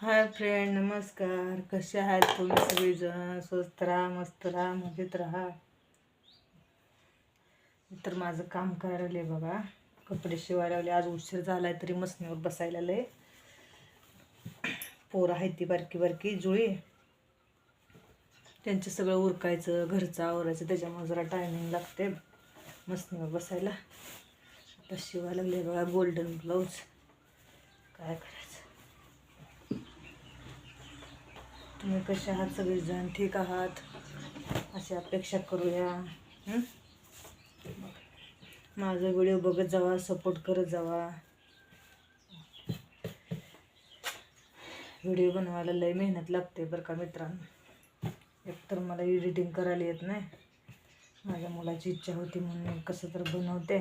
Hi friend, नमस्कार. कसे आहात तुम्ही सगळेजण? स्वस्त राहा, मस्त राहा, मजेत राहा. तर माझं काम करायला बघा, कपडे शिवायला लागले. आज उशीर झालाय तरी मसनीवर बसायला लय. पोरं आहेत ती बारकी बारकी जुळी, त्यांचं सगळं उरकायचं, घरचं आवरायचं, त्याच्यामुळे जरा टायमिंग लागते मसनीवर बसायला. आता शिवायला लागले बघा गोल्डन ब्लाऊज. काय करायचं? तुम्ही कसे आहात सगळेजण? ठीक आहात अशी अपेक्षा करूया. माझा व्हिडिओ बघत जावा, सपोर्ट करत जावा. व्हिडिओ बनवायला लय मेहनत लागते बरं का मित्रांनो. एकतर मला एडिटिंग करायला येत नाही. माझ्या मुलाची इच्छा होती म्हणून कसं तर बनवते.